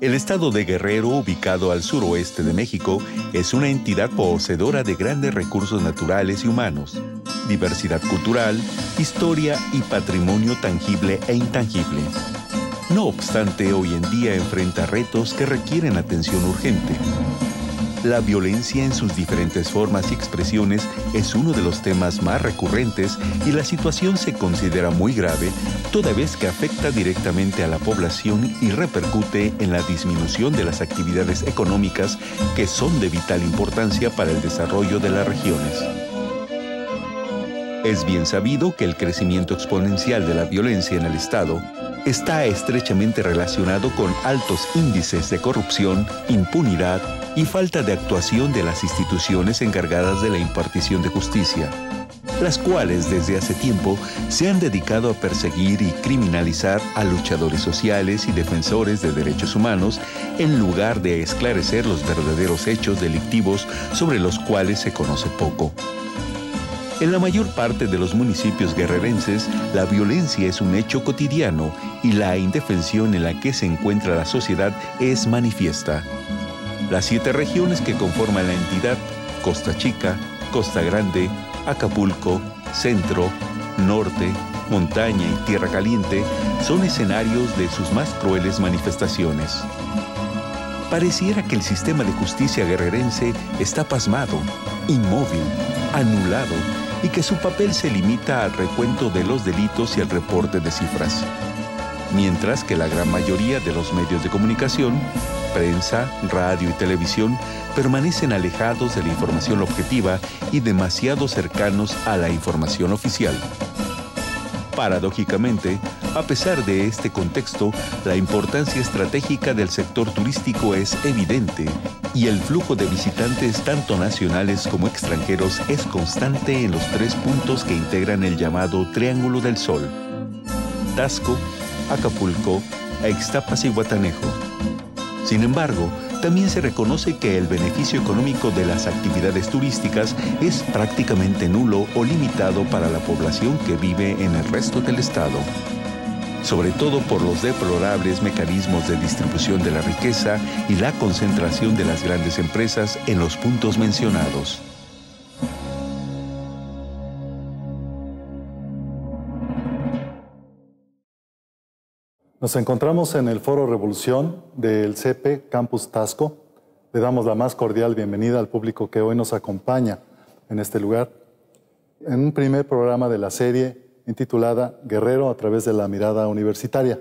El estado de Guerrero, ubicado al suroeste de México, es una entidad poseedora de grandes recursos naturales y humanos, diversidad cultural, historia y patrimonio tangible e intangible. No obstante, hoy en día enfrenta retos que requieren atención urgente. La violencia en sus diferentes formas y expresiones es uno de los temas más recurrentes y la situación se considera muy grave, toda vez que afecta directamente a la población y repercute en la disminución de las actividades económicas que son de vital importancia para el desarrollo de las regiones. Es bien sabido que el crecimiento exponencial de la violencia en el Estado está estrechamente relacionado con altos índices de corrupción, impunidad y falta de actuación de las instituciones encargadas de la impartición de justicia, las cuales desde hace tiempo se han dedicado a perseguir y criminalizar a luchadores sociales y defensores de derechos humanos en lugar de esclarecer los verdaderos hechos delictivos sobre los cuales se conoce poco. En la mayor parte de los municipios guerrerenses, la violencia es un hecho cotidiano y la indefensión en la que se encuentra la sociedad es manifiesta. Las 7 regiones que conforman la entidad, Costa Chica, Costa Grande, Acapulco, Centro, Norte, Montaña y Tierra Caliente, son escenarios de sus más crueles manifestaciones. Pareciera que el sistema de justicia guerrerense está pasmado, inmóvil, anulado, y que su papel se limita al recuento de los delitos y al reporte de cifras. Mientras que la gran mayoría de los medios de comunicación, prensa, radio y televisión, permanecen alejados de la información objetiva y demasiado cercanos a la información oficial. Paradójicamente, a pesar de este contexto, la importancia estratégica del sector turístico es evidente y el flujo de visitantes tanto nacionales como extranjeros es constante en los 3 puntos que integran el llamado Triángulo del Sol: Taxco, Acapulco, Ixtapas y Guatanejo. Sin embargo, también se reconoce que el beneficio económico de las actividades turísticas es prácticamente nulo o limitado para la población que vive en el resto del estado, sobre todo por los deplorables mecanismos de distribución de la riqueza y la concentración de las grandes empresas en los puntos mencionados. Nos encontramos en el Foro Revolución del CEPE Campus Taxco. Le damos la más cordial bienvenida al público que hoy nos acompaña en este lugar, en un primer programa de la serie intitulada Guerrero a través de la mirada universitaria,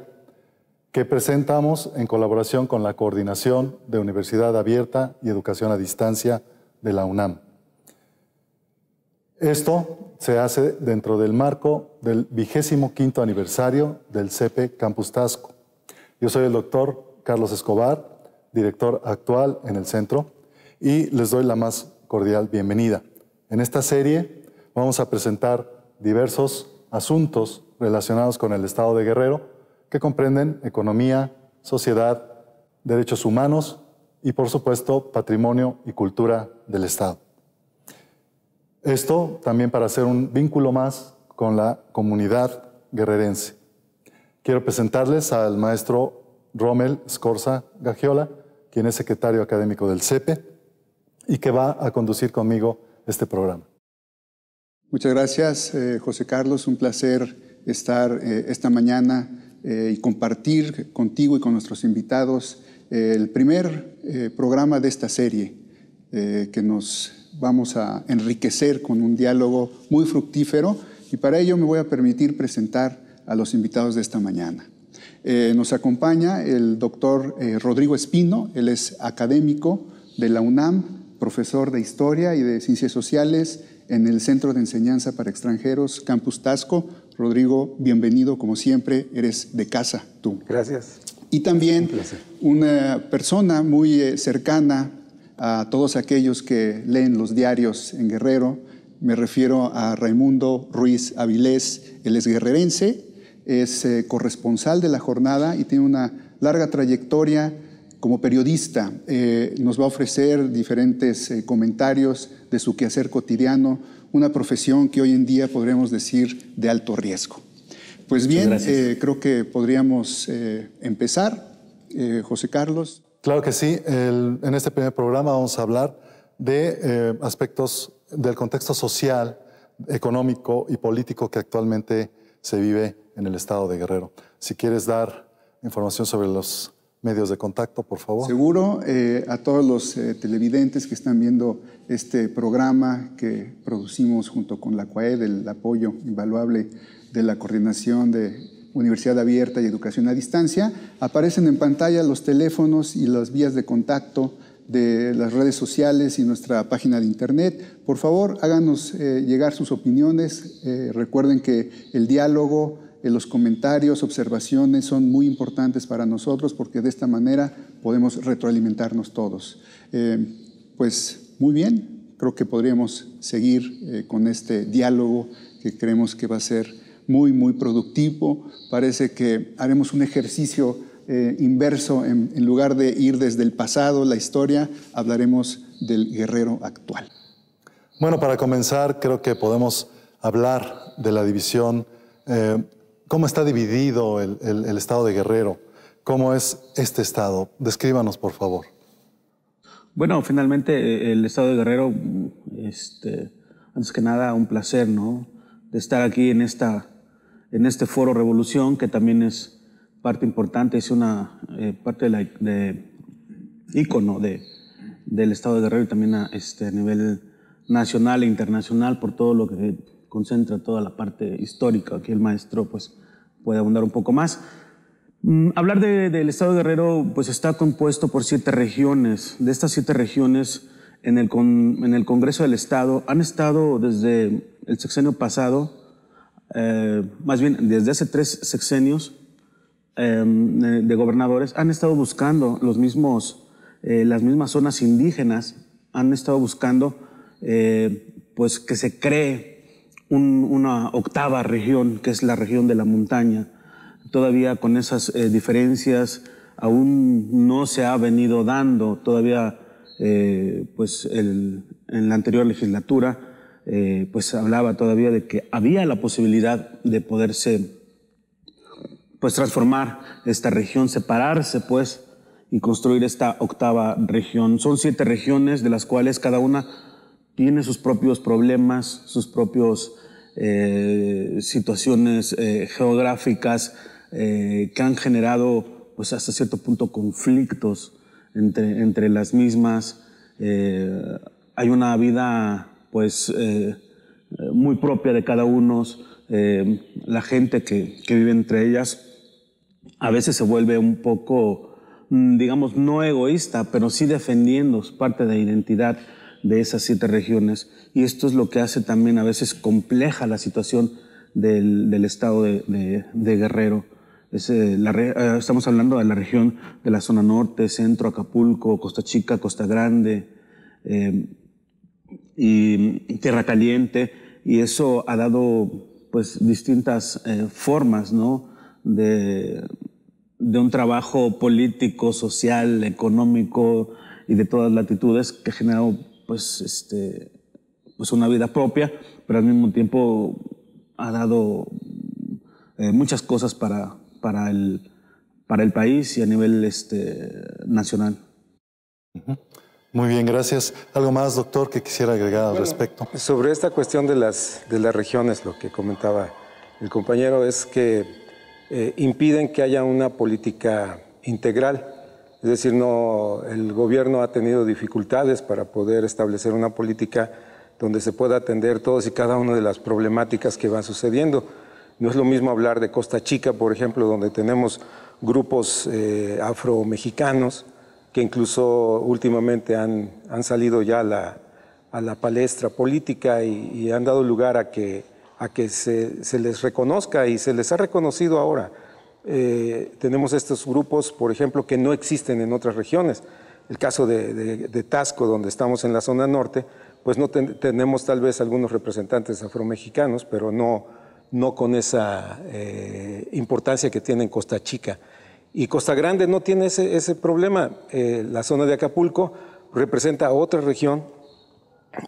que presentamos en colaboración con la Coordinación de Universidad Abierta y Educación a Distancia de la UNAM. Esto se hace dentro del marco del 25º aniversario del CEPE Campus Taxco. Yo soy el doctor Carlos Escobar, director actual en el centro, y les doy la más cordial bienvenida. En esta serie vamos a presentar diversos asuntos relacionados con el estado de Guerrero que comprenden economía, sociedad, derechos humanos y, por supuesto, patrimonio y cultura del estado. Esto también para hacer un vínculo más con la comunidad guerrerense. Quiero presentarles al maestro Rommel Scorza Gagiola, quien es secretario académico del CEPE y que va a conducir conmigo este programa. Muchas gracias, José Carlos. Un placer estar esta mañana y compartir contigo y con nuestros invitados el primer programa de esta serie que nos vamos a enriquecer con un diálogo muy fructífero, y para ello me voy a permitir presentar a los invitados de esta mañana. Nos acompaña el doctor Rodrigo Espino. Él es académico de la UNAM, profesor de Historia y de Ciencias Sociales en el Centro de Enseñanza para Extranjeros, Campus Taxco. Rodrigo, bienvenido, como siempre, eres de casa tú. Gracias. Y también una persona muy cercana a todos aquellos que leen los diarios en Guerrero. Me refiero a Raimundo Ruiz Avilés. Él es guerrerense, es corresponsal de La Jornada y tiene una larga trayectoria como periodista. Nos va a ofrecer diferentes comentarios de su quehacer cotidiano, una profesión que hoy en día podríamos decir de alto riesgo. Pues bien, creo que podríamos empezar. José Carlos. Claro que sí. En este primer programa vamos a hablar de aspectos del contexto social, económico y político que actualmente se vive en el estado de Guerrero. Si quieres dar información sobre los medios de contacto, por favor. Seguro, a todos los televidentes que están viendo este programa que producimos junto con la CUAED, el apoyo invaluable de la Coordinación de Universidad Abierta y Educación a Distancia, aparecen en pantalla los teléfonos y las vías de contacto de las redes sociales y nuestra página de internet. Por favor, háganos llegar sus opiniones. Recuerden que el diálogo, los comentarios, observaciones son muy importantes para nosotros porque de esta manera podemos retroalimentarnos todos. Pues muy bien, creo que podríamos seguir con este diálogo que creemos que va a ser muy productivo. Parece que haremos un ejercicio inverso. En lugar de ir desde el pasado, la historia, hablaremos del Guerrero actual. Bueno, para comenzar, creo que podemos hablar de la división. ¿Cómo está dividido el estado de Guerrero? ¿Cómo es este estado? Descríbanos, por favor. Bueno, finalmente el estado de Guerrero, antes que nada, un placer, ¿no?, de estar aquí en este foro Revolución, que también es parte importante, es una parte de ícono del estado de Guerrero y también a nivel nacional e internacional por todo lo que concentra toda la parte histórica. Aquí el maestro pues puede abundar un poco más. Hablar del estado de Guerrero pues está compuesto por 7 regiones. De estas 7 regiones en el Congreso del Estado han estado desde el sexenio pasado, más bien desde hace 3 sexenios de gobernadores, han estado buscando las mismas zonas indígenas, han estado buscando pues que se cree una 8ª región, que es la región de la montaña. Todavía con esas diferencias aún no se ha venido dando. Todavía pues en la anterior legislatura pues hablaba todavía de que había la posibilidad de poderse pues transformar esta región, separarse pues y construir esta 8ª región. Son 7 regiones de las cuales cada una tiene sus propios problemas, sus propios situaciones geográficas que han generado pues hasta cierto punto conflictos entre las mismas. Hay una vida pues muy propia de cada uno. La gente que vive entre ellas a veces se vuelve un poco, digamos, no egoísta, pero sí defendiendo parte de la identidad de esas 7 regiones. Y esto es lo que hace también a veces compleja la situación del estado de Guerrero. Estamos hablando de la región de la zona norte, centro, Acapulco, Costa Chica, Costa Grande y Tierra Caliente, y eso ha dado pues distintas formas, ¿no?, de un trabajo político, social, económico y de todas latitudes que ha generado pues, pues una vida propia, pero al mismo tiempo ha dado muchas cosas para el país y a nivel nacional. Muy bien, gracias. ¿Algo más, doctor, que quisiera agregar al respecto? Sobre esta cuestión de las regiones, lo que comentaba el compañero es que impiden que haya una política integral. Es decir, el gobierno ha tenido dificultades para poder establecer una política donde se pueda atender todas y cada una de las problemáticas que van sucediendo. No es lo mismo hablar de Costa Chica, por ejemplo, donde tenemos grupos afromexicanos que incluso últimamente han salido ya a la palestra política y han dado lugar a que se les reconozca, y se les ha reconocido ahora. Tenemos estos grupos, por ejemplo, que no existen en otras regiones. El caso de Taxco, donde estamos en la zona norte, pues no tenemos tal vez algunos representantes afromexicanos, pero no con esa importancia que tiene en Costa Chica. Y Costa Grande no tiene ese problema. La zona de Acapulco representa otra región.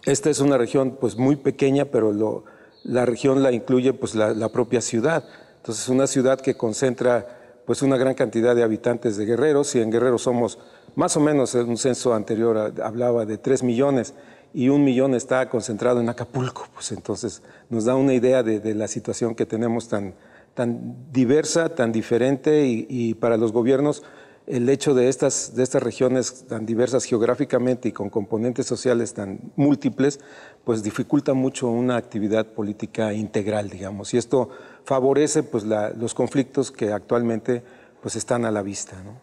Esta es una región pues muy pequeña, pero la región la incluye pues la propia ciudad. Entonces, una ciudad que concentra pues una gran cantidad de habitantes de Guerrero. Si en Guerrero somos más o menos, en un censo anterior hablaba de 3 millones y 1 millón está concentrado en Acapulco, pues entonces nos da una idea de la situación que tenemos tan diversa, tan diferente, y para los gobiernos el hecho de estas regiones tan diversas geográficamente y con componentes sociales tan múltiples, pues dificulta mucho una actividad política integral, digamos, y esto favorece pues los conflictos que actualmente pues están a la vista, ¿no?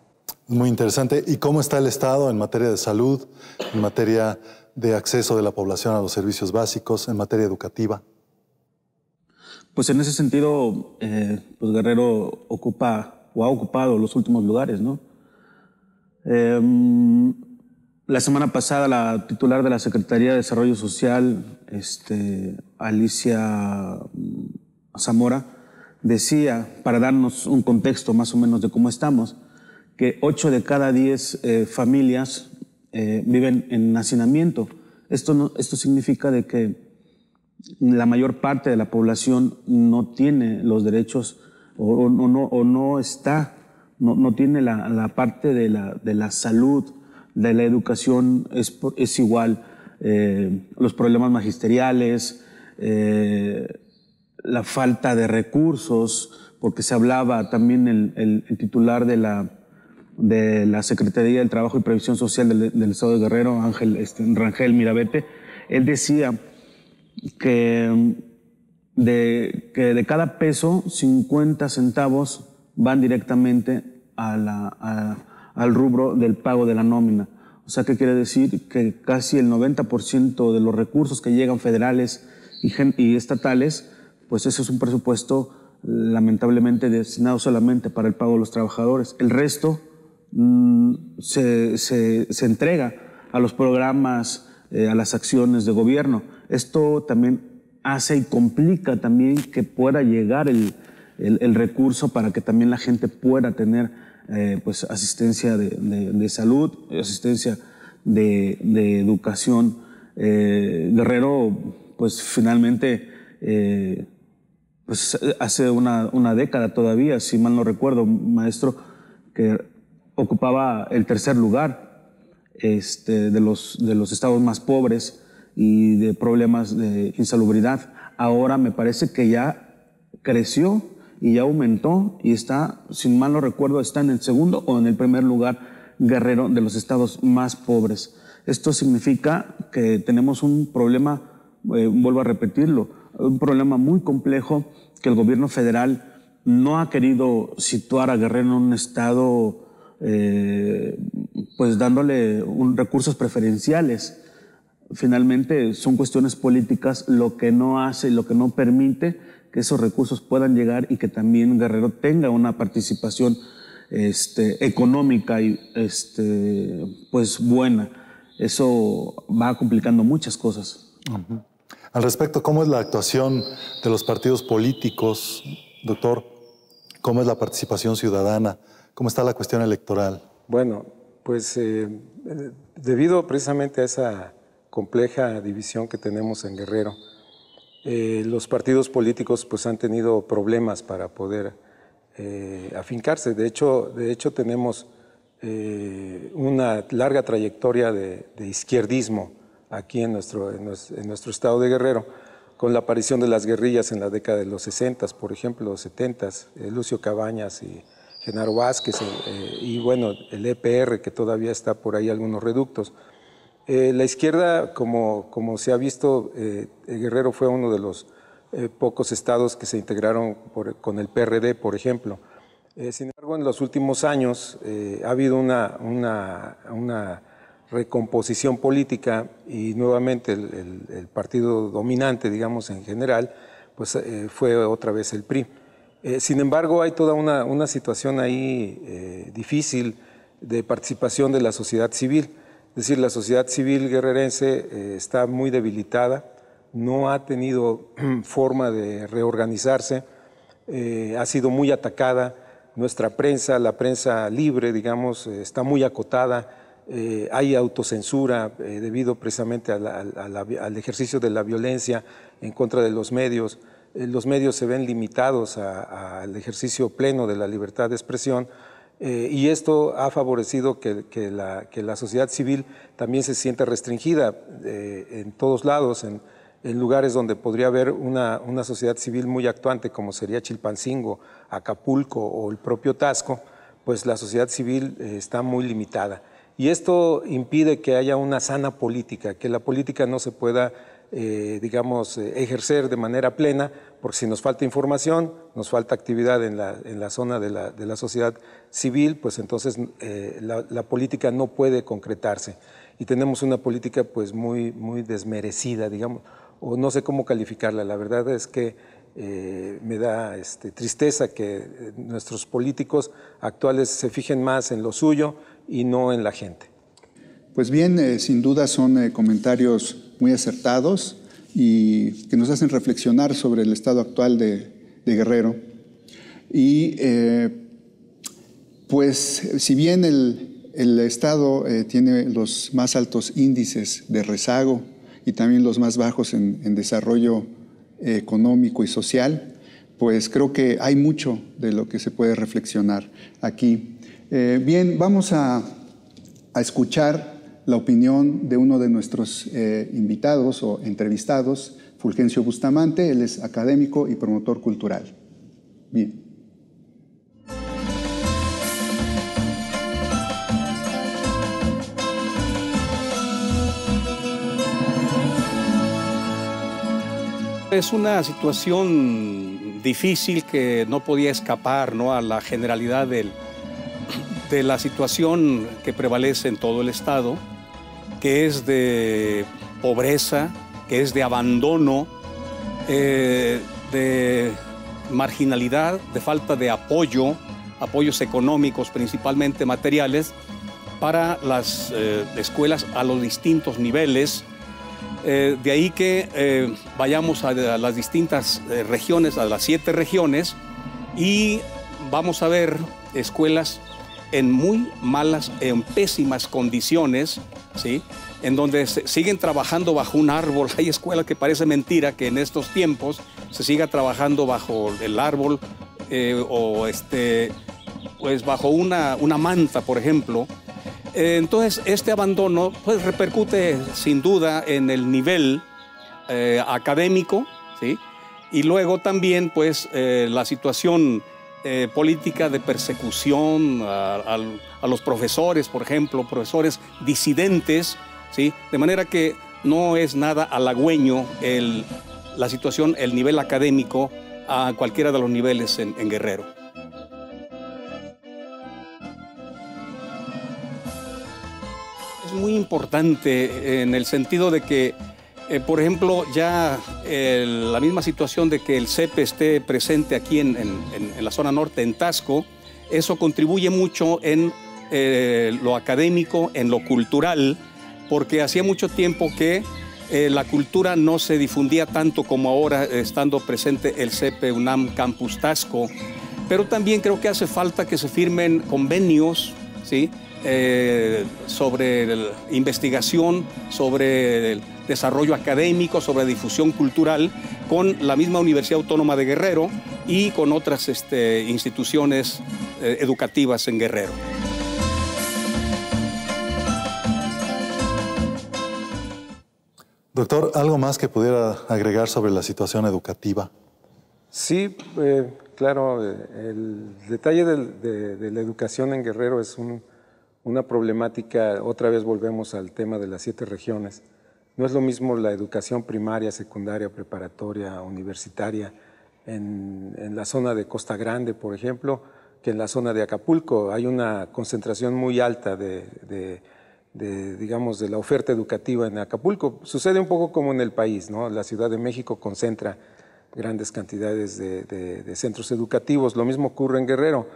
Muy interesante. ¿Y cómo está el Estado en materia de salud, en materia de acceso de la población a los servicios básicos, en materia educativa? Pues en ese sentido, pues Guerrero ocupa o ha ocupado los últimos lugares, ¿no? La semana pasada la titular de la Secretaría de Desarrollo Social, Alicia Zamora, decía, para darnos un contexto más o menos de cómo estamos, que 8 de cada 10 familias viven en hacinamiento. Esto significa de que la mayor parte de la población no tiene los derechos o no tiene la parte de la salud, de la educación es igual, los problemas magisteriales, la falta de recursos, porque se hablaba también el titular de la Secretaría del Trabajo y Previsión Social del Estado de Guerrero, Rangel Mirabete, él decía que de cada peso, 50 centavos van directamente al rubro del pago de la nómina. O sea, ¿qué quiere decir? Que casi el 90% de los recursos que llegan federales y estatales, pues ese es un presupuesto lamentablemente destinado solamente para el pago de los trabajadores. El resto se entrega a los programas, a las acciones de gobierno. Esto también hace y complica también que pueda llegar el recurso para que también la gente pueda tener pues asistencia de salud, asistencia de educación. Guerrero, pues finalmente, pues hace una década todavía, si mal no recuerdo, maestro, que ocupaba el tercer lugar de los estados más pobres y de problemas de insalubridad. Ahora me parece que ya creció y ya aumentó y está, si mal no recuerdo, está en el segundo o en el primer lugar Guerrero de los estados más pobres. Esto significa que tenemos un problema, vuelvo a repetirlo, un problema muy complejo, que el gobierno federal no ha querido situar a Guerrero en un estado pues dándole recursos preferenciales. Finalmente son cuestiones políticas lo que no hace, lo que no permite que esos recursos puedan llegar y que también Guerrero tenga una participación económica y pues buena. Eso va complicando muchas cosas. Uh-huh. Al respecto, ¿cómo es la actuación de los partidos políticos, doctor? ¿Cómo es la participación ciudadana? ¿Cómo está la cuestión electoral? Bueno, pues debido precisamente a esa compleja división que tenemos en Guerrero, los partidos políticos pues han tenido problemas para poder afincarse. De hecho tenemos una larga trayectoria de izquierdismo aquí en nuestro estado de Guerrero, con la aparición de las guerrillas en la década de los 60, por ejemplo, los 70, Lucio Cabañas y Genaro Vázquez, y bueno, el EPR, que todavía está por ahí algunos reductos. La izquierda, como se ha visto, Guerrero fue uno de los pocos estados que se integraron con el PRD, por ejemplo. Sin embargo, en los últimos años ha habido una recomposición política y nuevamente el partido dominante, digamos, en general, pues fue otra vez el PRI. Sin embargo, hay toda una situación ahí difícil de participación de la sociedad civil. Es decir, la sociedad civil guerrerense está muy debilitada, no ha tenido forma de reorganizarse, ha sido muy atacada. Nuestra prensa, la prensa libre, digamos, está muy acotada. Hay autocensura debido precisamente al ejercicio de la violencia en contra de los medios. los medios se ven limitados al ejercicio pleno de la libertad de expresión, y esto ha favorecido que la sociedad civil también se sienta restringida en todos lados, en lugares donde podría haber una sociedad civil muy actuante, como sería Chilpancingo, Acapulco o el propio Taxco. Pues la sociedad civil está muy limitada. Y esto impide que haya una sana política, que la política no se pueda, digamos, ejercer de manera plena, porque si nos falta información, nos falta actividad en la zona de la sociedad civil, pues entonces la política no puede concretarse. Y tenemos una política pues muy desmerecida, digamos, o no sé cómo calificarla. La verdad es que me da tristeza que nuestros políticos actuales se fijen más en lo suyo y no en la gente. Pues bien, sin duda son comentarios muy acertados y que nos hacen reflexionar sobre el estado actual de Guerrero. Y pues si bien el estado tiene los más altos índices de rezago y también los más bajos en desarrollo económico y social, pues creo que hay mucho de lo que se puede reflexionar aquí. Bien, vamos a escuchar la opinión de uno de nuestros invitados o entrevistados, Fulgencio Bustamante. Él es académico y promotor cultural. Bien. Es una situación difícil que no podía escapar, ¿no?, a la generalidad de la situación que prevalece en todo el estado, que es de pobreza, que es de abandono, de marginalidad, de falta de apoyos económicos, principalmente materiales, para las escuelas a los distintos niveles. De ahí que vayamos a las distintas regiones, a las 7 regiones, y vamos a ver escuelas en muy malas, en pésimas condiciones, ¿sí?, en donde siguen trabajando bajo un árbol. Hay escuelas que parece mentira que en estos tiempos se siga trabajando bajo el árbol pues bajo una manta, por ejemplo. Entonces, este abandono pues repercute sin duda en el nivel académico, ¿sí?, y luego también pues la situación política de persecución a los profesores, por ejemplo, profesores disidentes, ¿sí?, de manera que no es nada halagüeño la situación, el nivel académico a cualquiera de los niveles en Guerrero. Muy importante en el sentido de que, por ejemplo, ya la misma situación de que el CEPE esté presente aquí en la zona norte, en Taxco, eso contribuye mucho en lo académico, en lo cultural, porque hacía mucho tiempo que la cultura no se difundía tanto como ahora, estando presente el CEPE UNAM Campus Taxco, pero también creo que hace falta que se firmen convenios, ¿sí?, sobre investigación, sobre el desarrollo académico, sobre difusión cultural con la misma Universidad Autónoma de Guerrero y con otras instituciones educativas en Guerrero. Doctor, ¿algo más que pudiera agregar sobre la situación educativa? Sí, claro, el detalle de la educación en Guerrero es una problemática. Otra vez volvemos al tema de las 7 regiones. No es lo mismo la educación primaria, secundaria, preparatoria, universitaria en la zona de Costa Grande, por ejemplo, que en la zona de Acapulco. Hay una concentración muy alta digamos, de la oferta educativa en Acapulco. Sucede un poco como en el país, ¿no? La Ciudad de México concentra grandes cantidades de centros educativos. Lo mismo ocurre en Guerrero.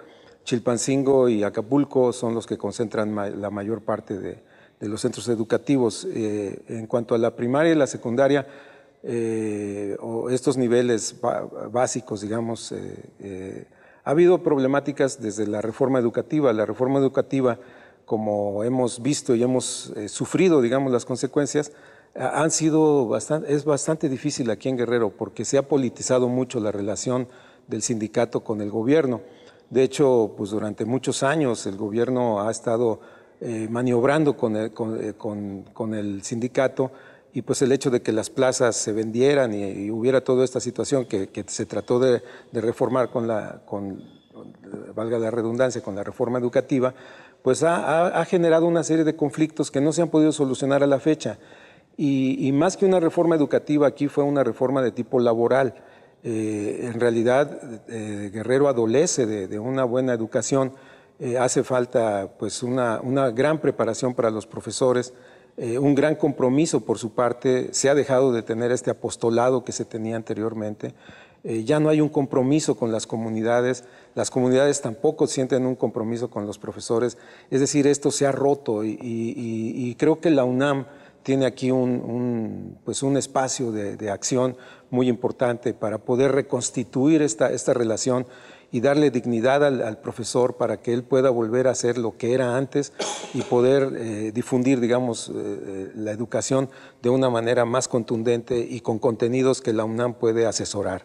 Chilpancingo y Acapulco son los que concentran la mayor parte de los centros educativos. En cuanto a la primaria y la secundaria, o estos niveles básicos, digamos, ha habido problemáticas desde la reforma educativa. La reforma educativa, como hemos visto y hemos sufrido, digamos, las consecuencias, es bastante difícil aquí en Guerrero porque se ha politizado mucho la relación del sindicato con el gobierno. De hecho, pues durante muchos años el gobierno ha estado maniobrando con el sindicato, y pues el hecho de que las plazas se vendieran y hubiera toda esta situación que se trató de reformar valga la redundancia, con la reforma educativa, pues ha generado una serie de conflictos que no se han podido solucionar a la fecha. Y más que una reforma educativa, aquí fue una reforma de tipo laboral. En realidad, Guerrero adolece de una buena educación. Hace falta pues una gran preparación para los profesores, un gran compromiso por su parte. Se ha dejado de tener este apostolado que se tenía anteriormente. Ya no hay un compromiso con las comunidades tampoco sienten un compromiso con los profesores. Es decir, esto se ha roto y creo que la UNAM tiene aquí un espacio de acción muy importante para poder reconstituir esta relación y darle dignidad al profesor para que él pueda volver a ser lo que era antes y poder difundir, digamos, la educación de una manera más contundente y con contenidos que la UNAM puede asesorar.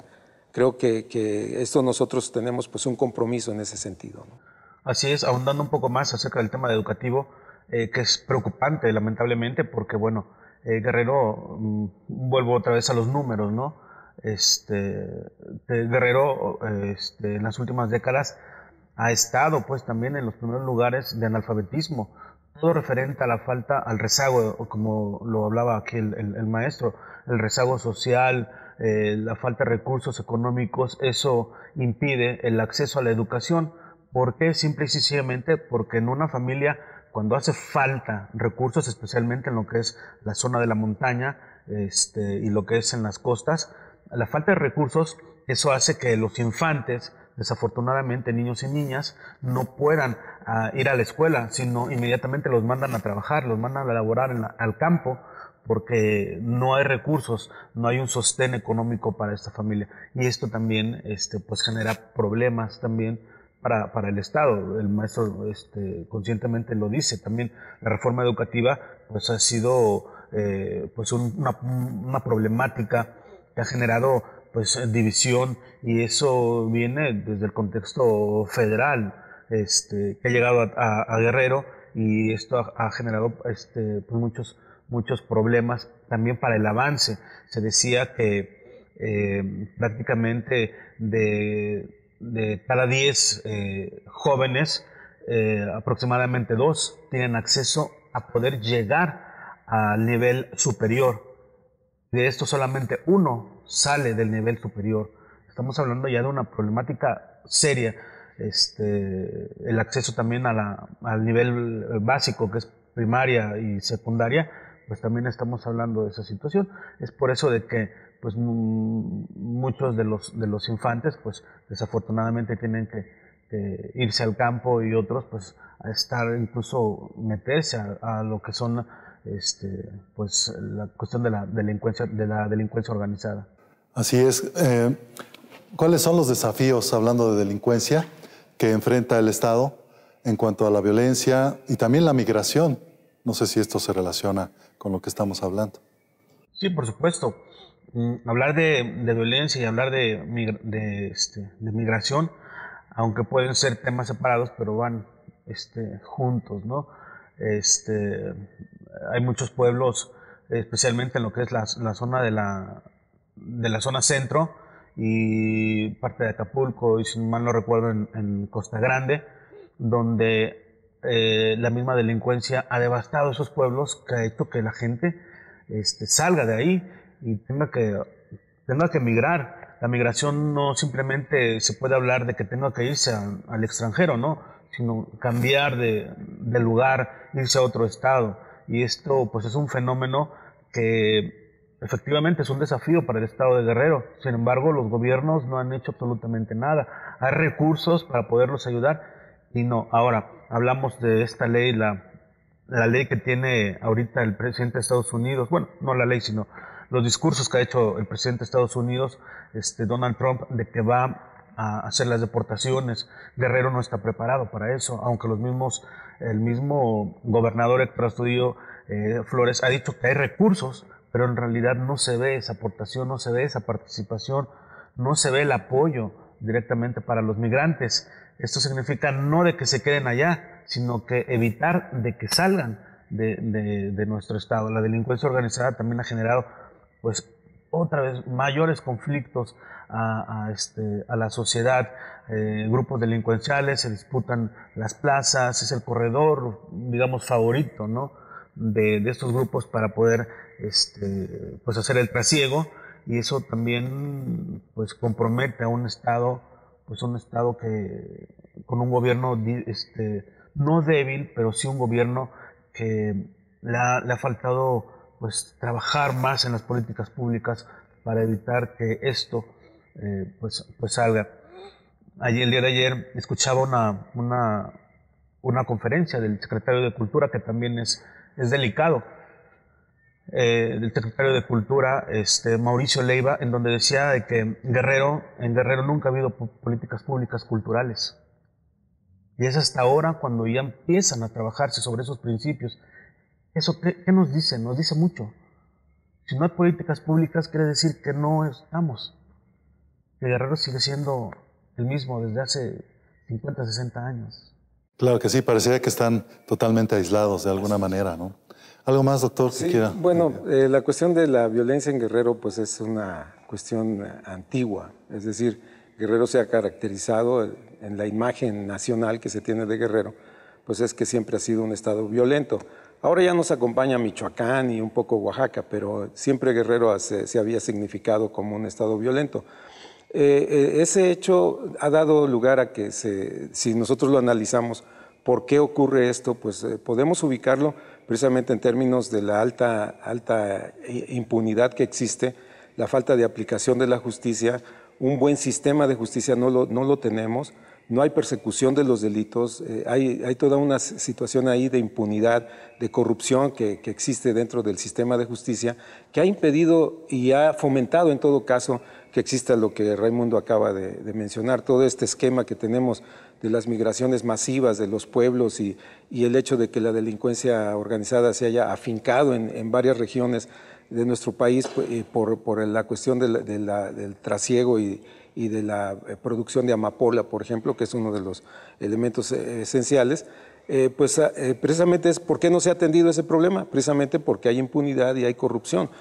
Creo que esto nosotros tenemos pues un compromiso en ese sentido, ¿no? Así es, ahondando un poco más acerca del tema educativo, que es preocupante lamentablemente porque, bueno, Guerrero, vuelvo otra vez a los números, ¿no? Guerrero en las últimas décadas ha estado pues también en los primeros lugares de analfabetismo, todo referente a la falta, al rezago, como lo hablaba aquí el maestro, el rezago social, la falta de recursos económicos. Eso impide el acceso a la educación. ¿Por qué? Simple y sencillamente porque en una familia, cuando hace falta recursos, especialmente en lo que es la zona de la montaña y lo que es en las costas, la falta de recursos, eso hace que los infantes, desafortunadamente niños y niñas, no puedan ir a la escuela, sino inmediatamente los mandan a trabajar, los mandan a laborar al campo, porque no hay recursos, no hay un sostén económico para esta familia. Y esto también pues genera problemas también para el Estado. El maestro conscientemente lo dice también. La reforma educativa pues ha sido pues una problemática que ha generado pues división, y eso viene desde el contexto federal que ha llegado a Guerrero, y esto ha generado pues muchos problemas también para el avance. Se decía que prácticamente de cada 10 jóvenes, aproximadamente 2 tienen acceso a poder llegar al nivel superior. De esto solamente 1 sale del nivel superior. Estamos hablando ya de una problemática seria. El acceso también al nivel básico, que es primaria y secundaria, pues también estamos hablando de esa situación. Es por eso de que pues muchos de los infantes pues desafortunadamente tienen que irse al campo, y otros pues a estar, incluso meterse a lo que son pues la cuestión de la delincuencia organizada. Así es. ¿Cuáles son los desafíos, hablando de delincuencia, que enfrenta el Estado en cuanto a la violencia y también la migración? No sé si esto se relaciona con lo que estamos hablando. Sí, por supuesto. Hablar de violencia y hablar de migración, aunque pueden ser temas separados, pero van juntos, ¿no? Hay muchos pueblos, especialmente en lo que es la zona de la zona centro y parte de Acapulco, y si mal no recuerdo en Costa Grande, donde la misma delincuencia ha devastado esos pueblos, que ha hecho que la gente salga de ahí y tenga que migrar. La migración no simplemente se puede hablar de que tenga que irse al extranjero, ¿no? Sino cambiar de lugar, irse a otro estado. Y esto pues es un fenómeno que efectivamente es un desafío para el estado de Guerrero. Sin embargo, los gobiernos no han hecho absolutamente nada. Hay recursos para poderlos ayudar y no. Ahora, hablamos de esta ley, la ley que tiene ahorita el presidente de Estados Unidos. Bueno, no la ley, sino los discursos que ha hecho el presidente de Estados Unidos, Donald Trump, de que va a hacer las deportaciones. Guerrero no está preparado para eso, aunque el mismo gobernador Héctor Astudillo Flores ha dicho que hay recursos pero en realidad no se ve esa aportación, no se ve esa participación, no se ve el apoyo directamente para los migrantes. Esto significa no de que se queden allá, sino que evitar de que salgan de nuestro estado. La delincuencia organizada también ha generado, pues, otra vez mayores conflictos a la sociedad. Grupos delincuenciales se disputan las plazas, es el corredor, digamos, favorito, ¿no?, de estos grupos para poder pues hacer el trasiego, y eso también pues compromete a un estado, que con un gobierno no débil, pero sí un gobierno que le ha faltado pues trabajar más en las políticas públicas para evitar que esto pues salga. El día de ayer escuchaba una conferencia del secretario de Cultura, que también es delicado, del secretario de Cultura, Mauricio Leiva, en donde decía de que en Guerrero nunca ha habido políticas públicas culturales. Y es hasta ahora cuando ya empiezan a trabajarse sobre esos principios. ¿Eso qué nos dice? Nos dice mucho. Si no hay políticas públicas, quiere decir que no estamos. Que Guerrero sigue siendo el mismo desde hace 50, 60 años. Claro que sí, parecería que están totalmente aislados de alguna manera, ¿no? ¿Algo más, doctor, que quiera? Bueno, la cuestión de la violencia en Guerrero pues es una cuestión antigua. Es decir, Guerrero se ha caracterizado en la imagen nacional que se tiene de Guerrero, pues es que siempre ha sido un estado violento. Ahora ya nos acompaña Michoacán y un poco Oaxaca, pero siempre Guerrero se había significado como un estado violento. Ese hecho ha dado lugar a que, si nosotros lo analizamos, ¿por qué ocurre esto? Pues podemos ubicarlo precisamente en términos de la alta impunidad que existe, la falta de aplicación de la justicia, un buen sistema de justicia no lo tenemos, no hay persecución de los delitos, hay toda una situación ahí de impunidad, de corrupción que existe dentro del sistema de justicia, que ha impedido y ha fomentado en todo caso que exista lo que Raimundo acaba de mencionar, todo este esquema que tenemos de las migraciones masivas de los pueblos y el hecho de que la delincuencia organizada se haya afincado en varias regiones de nuestro país por la cuestión del trasiego y de la producción de amapola, por ejemplo, que es uno de los elementos esenciales, precisamente es por qué no se ha atendido ese problema, precisamente porque hay impunidad y hay corrupción.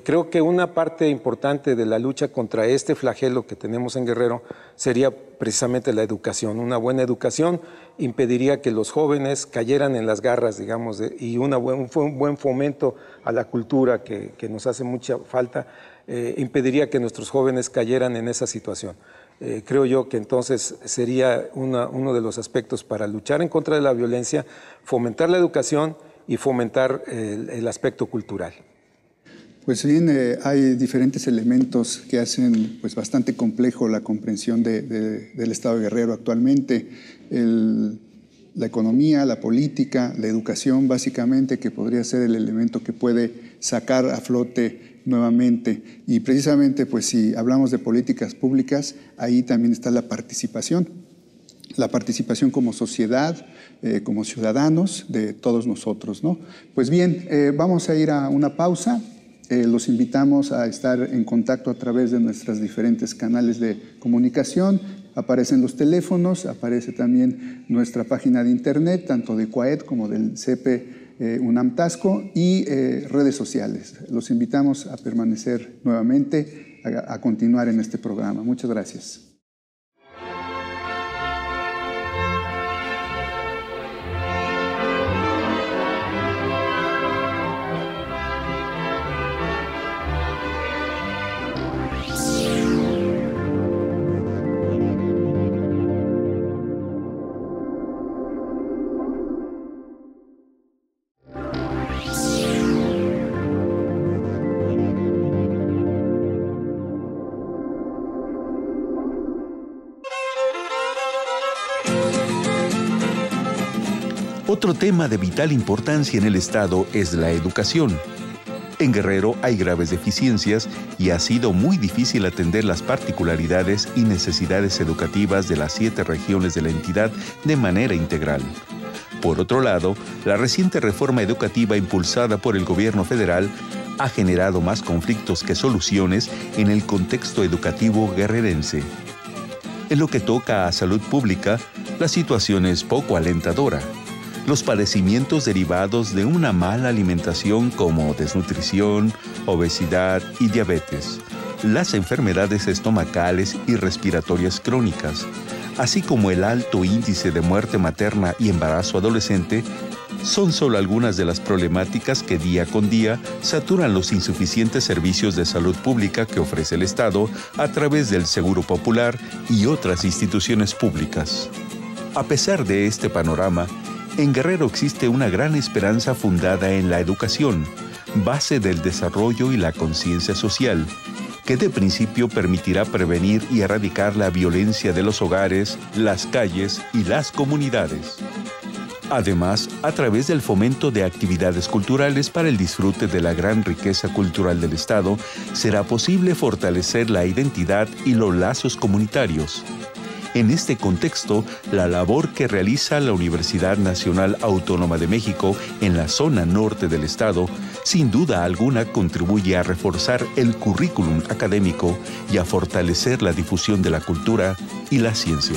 Creo que una parte importante de la lucha contra este flagelo que tenemos en Guerrero sería precisamente la educación. Una buena educación impediría que los jóvenes cayeran en las garras, digamos, y un buen fomento a la cultura que nos hace mucha falta, impediría que nuestros jóvenes cayeran en esa situación. Creo yo que entonces sería uno de los aspectos para luchar en contra de la violencia, fomentar la educación y fomentar el aspecto cultural. Pues bien, hay diferentes elementos que hacen pues, bastante complejo la comprensión del Estado de Guerrero actualmente. La economía, la política, la educación, básicamente, que podría ser el elemento que puede sacar a flote nuevamente. Y precisamente, pues si hablamos de políticas públicas, ahí también está la participación como sociedad, como ciudadanos de todos nosotros, ¿no? Pues bien, vamos a ir a una pausa. Los invitamos a estar en contacto a través de nuestros diferentes canales de comunicación. Aparecen los teléfonos, aparece también nuestra página de internet, tanto de CUAED como del CEPE UNAM Taxco, y redes sociales. Los invitamos a permanecer nuevamente, a continuar en este programa. Muchas gracias. Otro tema de vital importancia en el Estado es la educación. En Guerrero hay graves deficiencias y ha sido muy difícil atender las particularidades y necesidades educativas de las 7 regiones de la entidad de manera integral. Por otro lado, la reciente reforma educativa impulsada por el gobierno federal ha generado más conflictos que soluciones en el contexto educativo guerrerense. En lo que toca a salud pública, la situación es poco alentadora. Los padecimientos derivados de una mala alimentación como desnutrición, obesidad y diabetes, las enfermedades estomacales y respiratorias crónicas, así como el alto índice de muerte materna y embarazo adolescente, son solo algunas de las problemáticas que día con día saturan los insuficientes servicios de salud pública que ofrece el Estado a través del Seguro Popular y otras instituciones públicas. A pesar de este panorama, en Guerrero existe una gran esperanza fundada en la educación, base del desarrollo y la conciencia social, que de principio permitirá prevenir y erradicar la violencia de los hogares, las calles y las comunidades. Además, a través del fomento de actividades culturales para el disfrute de la gran riqueza cultural del Estado, será posible fortalecer la identidad y los lazos comunitarios. En este contexto, la labor que realiza la Universidad Nacional Autónoma de México en la zona norte del Estado, sin duda alguna contribuye a reforzar el currículum académico y a fortalecer la difusión de la cultura y la ciencia.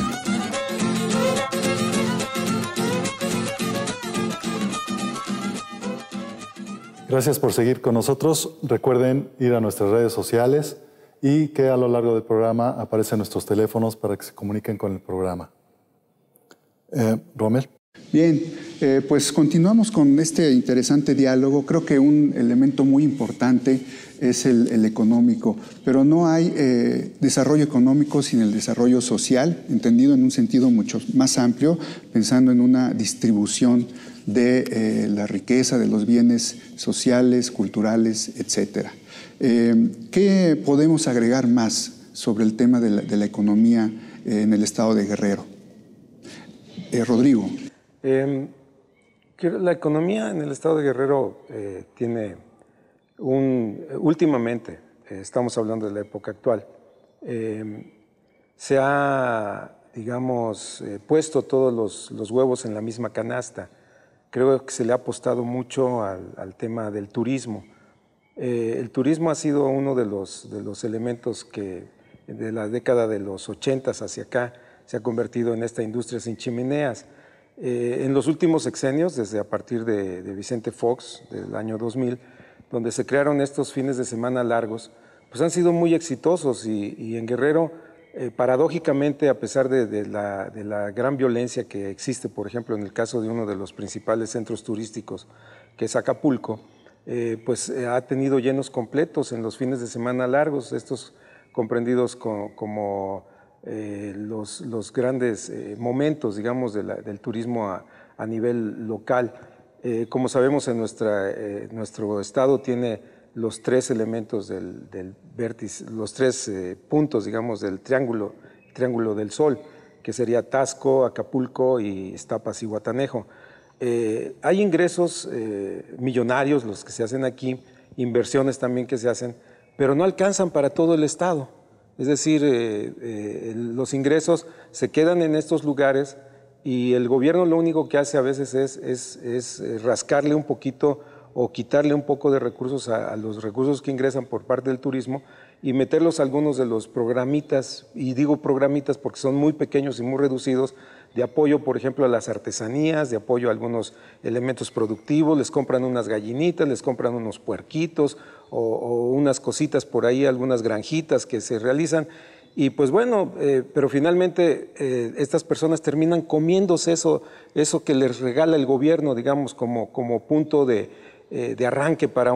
Gracias por seguir con nosotros. Recuerden ir a nuestras redes sociales y que a lo largo del programa aparecen nuestros teléfonos para que se comuniquen con el programa. Rommel. Bien, pues continuamos con este interesante diálogo. Creo que un elemento muy importante es el económico, pero no hay desarrollo económico sin el desarrollo social, entendido en un sentido mucho más amplio, pensando en una distribución de la riqueza, de los bienes sociales, culturales, etcétera. ¿Qué podemos agregar más sobre el tema de la economía en el estado de Guerrero? Rodrigo. La economía en el estado de Guerrero tiene últimamente, estamos hablando de la época actual, se ha, digamos, puesto todos los huevos en la misma canasta. Creo que se le ha apostado mucho al tema del turismo. El turismo ha sido uno de los elementos que de la década de los 80 hacia acá se ha convertido en esta industria sin chimeneas. En los últimos sexenios, desde a partir de Vicente Fox, del año 2000, donde se crearon estos fines de semana largos, pues han sido muy exitosos y en Guerrero, paradójicamente, a pesar de la gran violencia que existe, por ejemplo, en el caso de uno de los principales centros turísticos, que es Acapulco, pues ha tenido llenos completos en los fines de semana largos, estos comprendidos como los grandes momentos, digamos, del turismo a nivel local. Como sabemos, nuestro estado tiene los tres elementos del vértice, los tres puntos, digamos, del triángulo del Sol, que sería Taxco, Acapulco y Iztapas y Guatanejo. Hay ingresos millonarios los que se hacen aquí, inversiones también que se hacen, pero no alcanzan para todo el estado. Es decir, los ingresos se quedan en estos lugares y el gobierno lo único que hace a veces es rascarle un poquito o quitarle un poco de recursos a los recursos que ingresan por parte del turismo y meterlos a algunos de los programitas, y digo programitas porque son muy pequeños y muy reducidos, de apoyo, por ejemplo, a las artesanías, de apoyo a algunos elementos productivos, les compran unas gallinitas, les compran unos puerquitos o unas cositas por ahí, algunas granjitas que se realizan. Y pues bueno, pero finalmente estas personas terminan comiéndose eso que les regala el gobierno, digamos, como punto de arranque para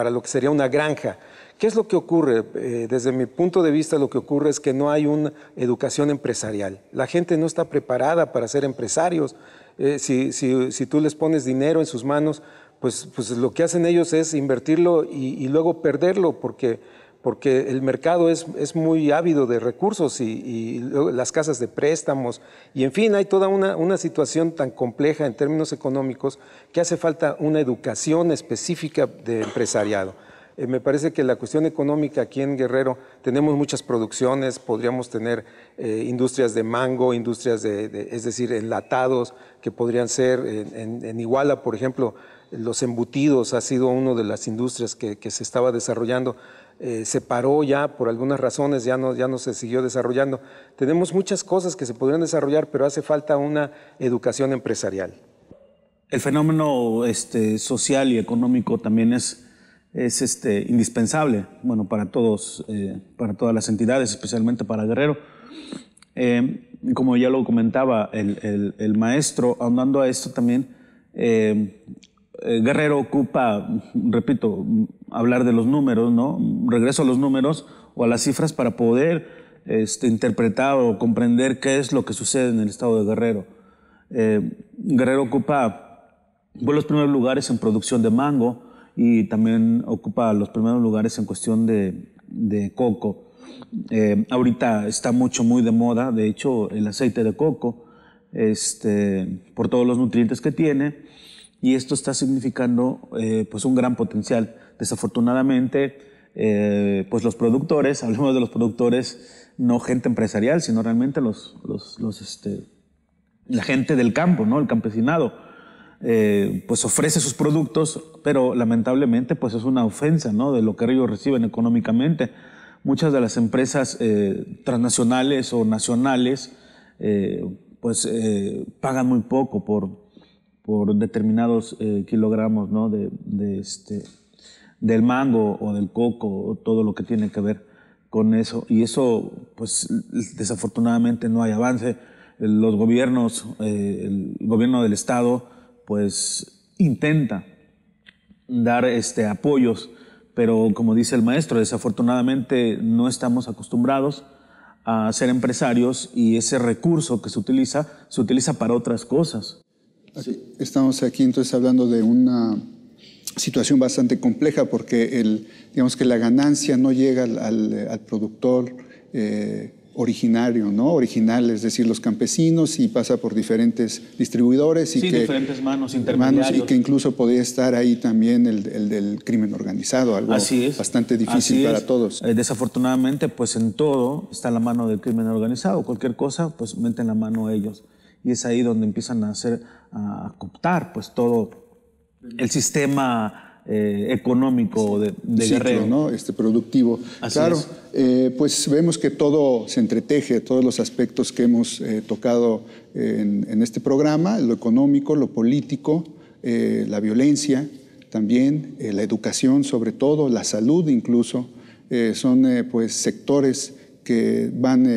lo que sería una granja. ¿Qué es lo que ocurre? Desde mi punto de vista, lo que ocurre es que no hay una educación empresarial. La gente no está preparada para ser empresarios. Si tú les pones dinero en sus manos, pues lo que hacen ellos es invertirlo y luego perderlo, porque el mercado es muy ávido de recursos y las casas de préstamos, y en fin, hay toda una situación tan compleja en términos económicos que hace falta una educación específica de empresariado. Me parece que la cuestión económica aquí en Guerrero, tenemos muchas producciones, podríamos tener industrias de mango, industrias es decir, enlatados, que podrían ser en Iguala, por ejemplo, los embutidos ha sido una de las industrias que se estaba desarrollando. Se paró ya por algunas razones, ya no se siguió desarrollando. Tenemos muchas cosas que se podrían desarrollar, pero hace falta una educación empresarial. El fenómeno social y económico también es indispensable, bueno, para todos, para todas las entidades, especialmente para Guerrero. Como ya lo comentaba el maestro, ahondando a esto también, Guerrero ocupa, repito, hablar de los números, ¿no? Regreso a los números o a las cifras para poder interpretar o comprender qué es lo que sucede en el estado de Guerrero. Guerrero ocupa los primeros lugares en producción de mango y también ocupa los primeros lugares en cuestión de coco. Ahorita está muy de moda, de hecho, el aceite de coco, por todos los nutrientes que tiene. Y esto está significando pues un gran potencial. Desafortunadamente, pues los productores, hablemos de los productores, no gente empresarial, sino realmente la gente del campo, ¿no? El campesinado, pues ofrece sus productos, pero lamentablemente pues es una ofensa, ¿no? De lo que ellos reciben económicamente. Muchas de las empresas transnacionales o nacionales pues pagan muy poco por determinados kilogramos, ¿no? del mango o del coco, o todo lo que tiene que ver con eso. Y eso, pues desafortunadamente no hay avance. Los gobiernos, el gobierno del estado, pues intenta dar apoyos, pero como dice el maestro, desafortunadamente no estamos acostumbrados a ser empresarios y ese recurso que se utiliza para otras cosas. Sí. Estamos aquí entonces hablando de una situación bastante compleja porque digamos que la ganancia no llega al productor originario, ¿no? Original, es decir, los campesinos, y pasa por diferentes distribuidores. Y diferentes manos intermediarios. Y que incluso podría estar ahí también el del crimen organizado, algo bastante difícil para todos. Desafortunadamente, pues en todo está la mano del crimen organizado. Cualquier cosa, pues meten la mano ellos. Y es ahí donde empiezan a cooptar pues todo el sistema económico de Guerrero, ¿no? Productivo. Así claro, es. Pues vemos que todo se entreteje, todos los aspectos que hemos tocado en este programa, lo económico, lo político, la violencia también, la educación sobre todo, la salud incluso, son pues sectores que van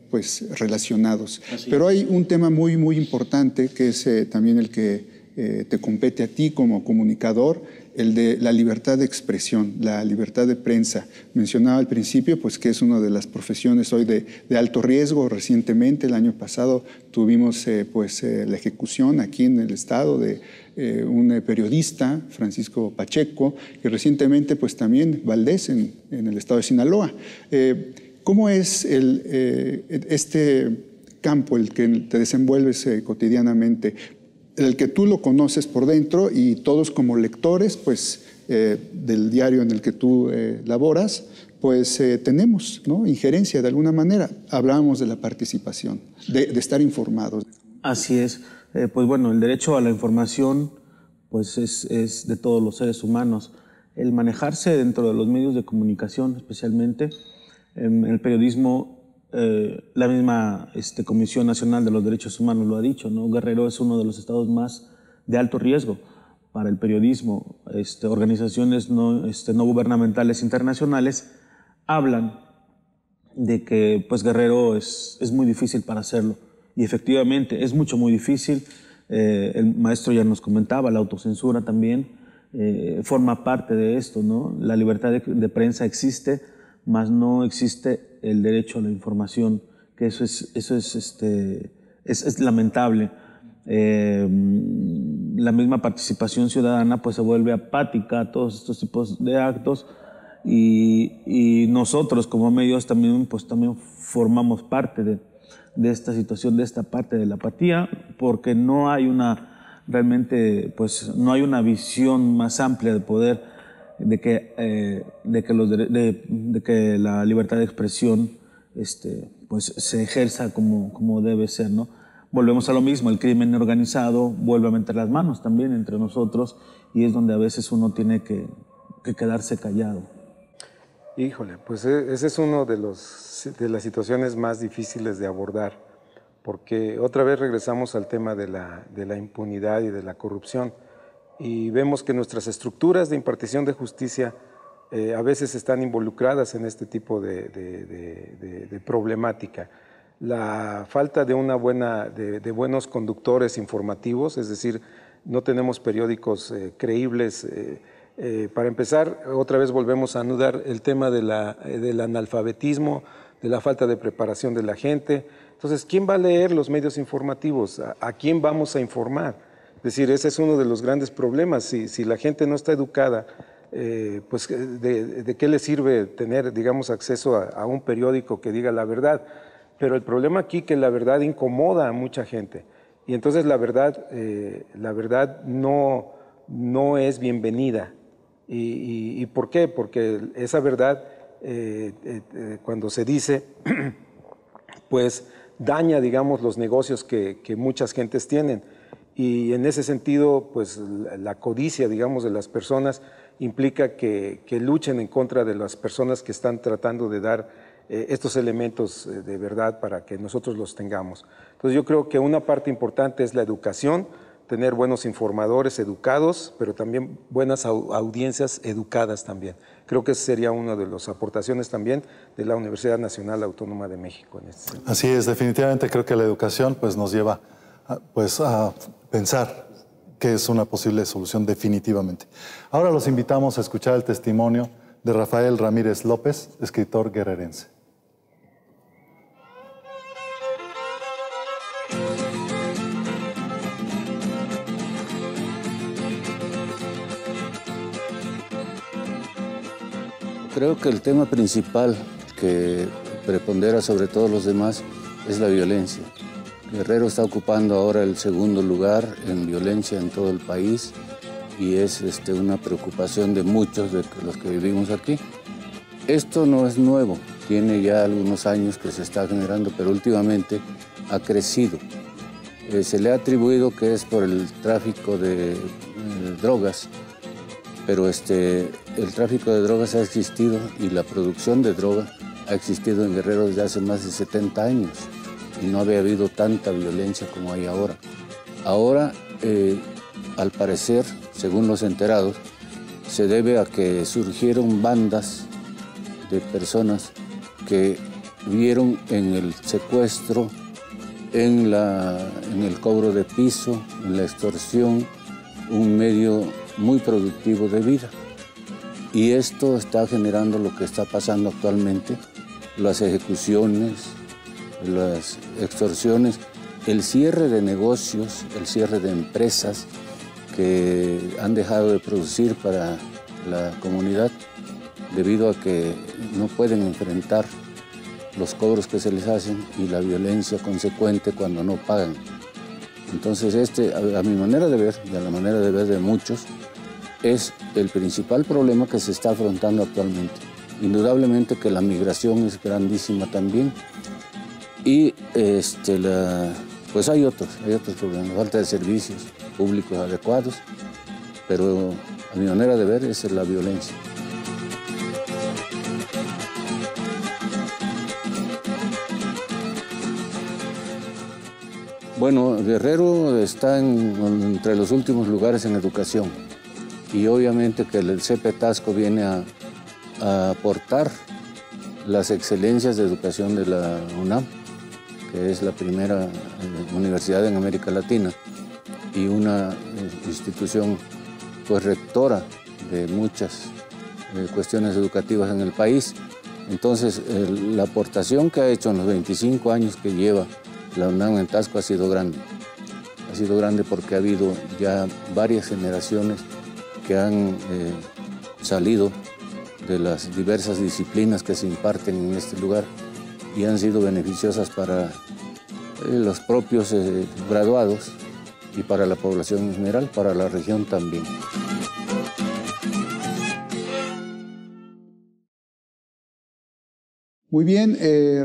pues relacionados. Pero hay un tema muy importante que es también el que te compete a ti como comunicador, el de la libertad de expresión, la libertad de prensa. Mencionaba al principio pues que es una de las profesiones hoy de alto riesgo. Recientemente, el año pasado, tuvimos la ejecución aquí en el estado de un periodista, Francisco Pacheco, y recientemente pues también Valdés en el estado de Sinaloa. ¿Cómo es este campo el que te desenvuelves cotidianamente, el que tú lo conoces por dentro y todos como lectores pues, del diario en el que tú laboras, pues tenemos, ¿no?, injerencia de alguna manera? Hablábamos de la participación, de estar informados. Así es. Pues bueno, el derecho a la información pues es de todos los seres humanos. El manejarse dentro de los medios de comunicación, especialmente en el periodismo, la misma Comisión Nacional de los Derechos Humanos lo ha dicho, ¿no? Guerrero es uno de los estados más de alto riesgo para el periodismo. Organizaciones no gubernamentales internacionales hablan de que pues Guerrero es muy difícil para hacerlo, y efectivamente es muy difícil. El maestro ya nos comentaba, la autocensura también forma parte de esto, ¿no? La libertad de prensa existe, mas no existe el derecho a la información, que eso es lamentable. La misma participación ciudadana pues se vuelve apática a todos estos tipos de actos, y nosotros como medios también formamos parte de esta situación, de esta parte de la apatía, porque no hay realmente no hay una visión más amplia de poder, de que la libertad de expresión pues se ejerza como debe ser, ¿no? Volvemos a lo mismo, el crimen organizado vuelve a meter las manos también entre nosotros, y es donde a veces uno tiene que quedarse callado. Híjole, pues ese es uno de las situaciones más difíciles de abordar, porque otra vez regresamos al tema de la impunidad y de la corrupción, y vemos que nuestras estructuras de impartición de justicia a veces están involucradas en este tipo de problemática. La falta de buenos conductores informativos, es decir, no tenemos periódicos creíbles. Para empezar, otra vez volvemos a anudar el tema del analfabetismo, de la falta de preparación de la gente. Entonces, ¿quién va a leer los medios informativos? ¿A quién vamos a informar? Es decir, ese es uno de los grandes problemas. Si la gente no está educada, pues ¿de qué le sirve tener, digamos, acceso a un periódico que diga la verdad? Pero el problema aquí es que la verdad incomoda a mucha gente. Y entonces la verdad no es bienvenida. ¿Y por qué? Porque esa verdad, cuando se dice, pues daña, digamos, los negocios que muchas gentes tienen. Y en ese sentido, pues la codicia, digamos, de las personas implica que luchen en contra de las personas que están tratando de dar estos elementos de verdad para que nosotros los tengamos. Entonces yo creo que una parte importante es la educación, tener buenos informadores educados, pero también buenas audiencias educadas también. Creo que esa sería una de las aportaciones también de la Universidad Nacional Autónoma de México en este sentido. Así es, definitivamente creo que la educación pues, nos lleva a pensar que es una posible solución definitivamente. Ahora los invitamos a escuchar el testimonio de Rafael Ramírez López, escritor guerrerense. Creo que el tema principal que prepondera sobre todos los demás es la violencia. Guerrero está ocupando ahora el segundo lugar en violencia en todo el país y es una preocupación de muchos de los que vivimos aquí. Esto no es nuevo, tiene ya algunos años que se está generando, pero últimamente ha crecido. Se le ha atribuido que es por el tráfico de drogas, pero el tráfico de drogas ha existido y la producción de droga ha existido en Guerrero desde hace más de 70 años y no había habido tanta violencia como hay ahora. Ahora, al parecer, según los enterados, se debe a que surgieron bandas de personas que vieron en el secuestro, en el cobro de piso, en la extorsión, un medio muy productivo de vida. Y esto está generando lo que está pasando actualmente, las ejecuciones, las extorsiones, el cierre de negocios, el cierre de empresas que han dejado de producir para la comunidad debido a que no pueden enfrentar los cobros que se les hacen y la violencia consecuente cuando no pagan. Entonces a mi manera de ver y a la manera de ver de muchos, es el principal problema que se está afrontando actualmente. Indudablemente que la migración es grandísima también y pues hay otros problemas, falta de servicios públicos adecuados, pero a mi manera de ver es la violencia. Bueno, Guerrero está entre los últimos lugares en educación y obviamente que el CEP Tasco viene a aportar las excelencias de educación de la UNAM, que es la primera universidad en América Latina y una institución pues rectora de muchas cuestiones educativas en el país. Entonces, la aportación que ha hecho en los 25 años que lleva la UNAM en Tasco ha sido grande. Ha sido grande porque ha habido ya varias generaciones que han salido de las diversas disciplinas que se imparten en este lugar y han sido beneficiosas para los propios graduados y para la población en general, para la región también. Muy bien,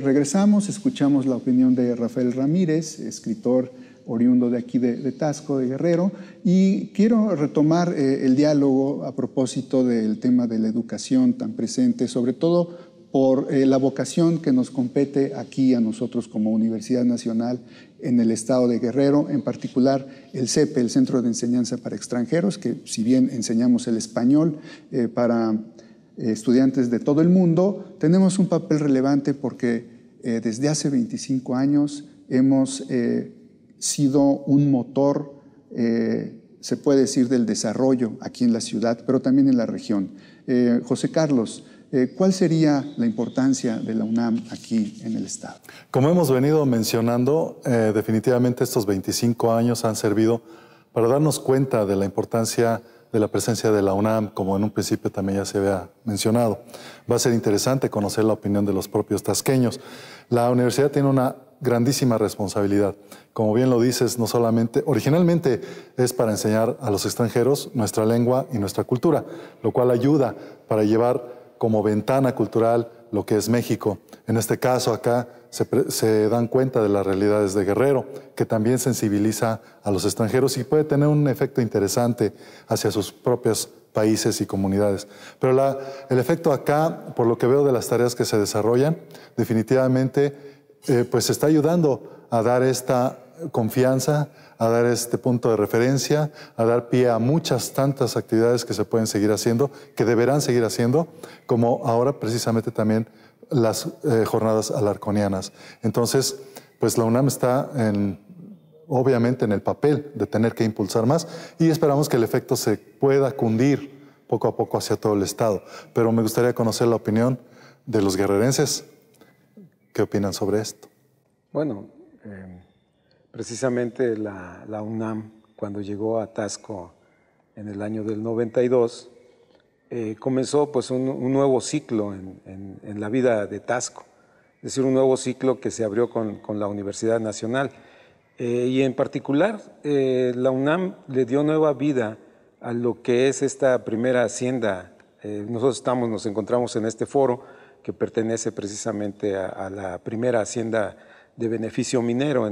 regresamos, escuchamos la opinión de Rafael Ramírez, escritor oriundo de aquí de Taxco, de Guerrero, y quiero retomar el diálogo a propósito del tema de la educación tan presente, sobre todo por la vocación que nos compete aquí a nosotros como Universidad Nacional en el estado de Guerrero, en particular el CEPE, el Centro de Enseñanza para Extranjeros, que si bien enseñamos el español para estudiantes de todo el mundo, tenemos un papel relevante porque desde hace 25 años hemos sido un motor, se puede decir, del desarrollo aquí en la ciudad, pero también en la región. José Carlos, ¿cuál sería la importancia de la UNAM aquí en el estado? Como hemos venido mencionando, definitivamente estos 25 años han servido para darnos cuenta de la importancia de la presencia de la UNAM, como en un principio también ya se había mencionado. Va a ser interesante conocer la opinión de los propios tasqueños. La universidad tiene una grandísima responsabilidad. Como bien lo dices, no solamente, originalmente es para enseñar a los extranjeros nuestra lengua y nuestra cultura, lo cual ayuda para llevar como ventana cultural lo que es México. En este caso acá se dan cuenta de las realidades de Guerrero, que también sensibiliza a los extranjeros y puede tener un efecto interesante hacia sus propios países y comunidades. Pero el efecto acá, por lo que veo de las tareas que se desarrollan, definitivamente pues está ayudando a dar esta confianza, a dar este punto de referencia, a dar pie a muchas tantas actividades que se pueden seguir haciendo, que deberán seguir haciendo, como ahora precisamente también las jornadas alarconianas. Entonces, pues la UNAM está obviamente en el papel de tener que impulsar más y esperamos que el efecto se pueda cundir poco a poco hacia todo el estado. Pero me gustaría conocer la opinión de los guerrerenses. ¿Qué opinan sobre esto? Bueno, precisamente la UNAM, cuando llegó a Taxco en el año del 92, comenzó pues un nuevo ciclo en la vida de Taxco, es decir, un nuevo ciclo que se abrió con la Universidad Nacional. Y en particular, la UNAM le dio nueva vida a lo que es esta primera hacienda. Nosotros nos encontramos en este foro que pertenece precisamente a la primera hacienda de beneficio minero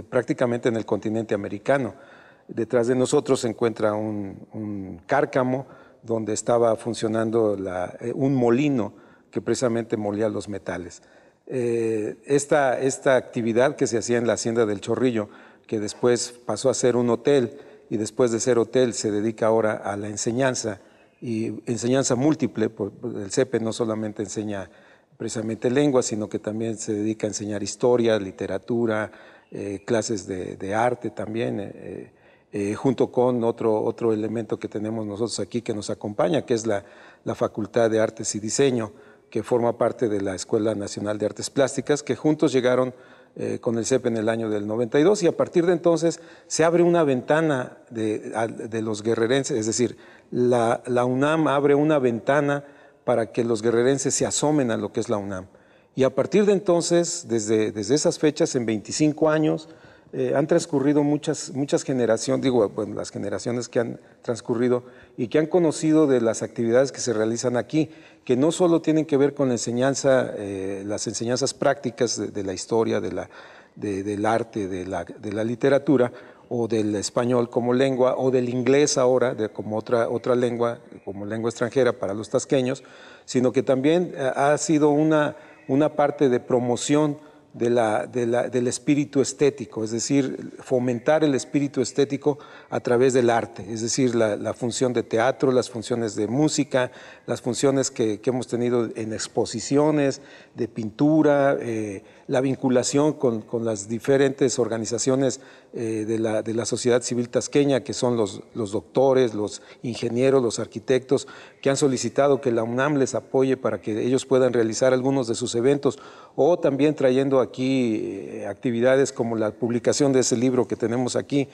prácticamente en el continente americano. Detrás de nosotros se encuentra un cárcamo donde estaba funcionando un molino que precisamente molía los metales. Esta actividad que se hacía en la hacienda del Chorrillo, que después pasó a ser un hotel y después de ser hotel se dedica ahora a la enseñanza y enseñanza múltiple. El CEPE no solamente enseña precisamente lengua, sino que también se dedica a enseñar historia, literatura, clases de arte también, junto con otro elemento que tenemos nosotros aquí que nos acompaña, que es la Facultad de Artes y Diseño, que forma parte de la Escuela Nacional de Artes Plásticas, que juntos llegaron con el CEPE en el año del 92 y a partir de entonces se abre una ventana de los guerrerenses, es decir, la UNAM abre una ventana para que los guerrerenses se asomen a lo que es la UNAM. Y a partir de entonces, desde esas fechas, en 25 años, han transcurrido muchas generaciones, las generaciones que han transcurrido y que han conocido de las actividades que se realizan aquí, que no solo tienen que ver con la enseñanza, las enseñanzas prácticas de la historia, del arte, de la literatura, o del español como lengua, o del inglés ahora como otra lengua, como lengua extranjera para los tasqueños, sino que también ha sido una parte de promoción del espíritu estético, es decir, fomentar el espíritu estético a través del arte, es decir, la función de teatro, las funciones de música, las funciones que hemos tenido en exposiciones, de pintura, la vinculación con las diferentes organizaciones de la sociedad civil tasqueña, que son los doctores, los ingenieros, los arquitectos, que han solicitado que la UNAM les apoye para que ellos puedan realizar algunos de sus eventos, o también trayendo aquí actividades como la publicación de ese libro que tenemos aquí,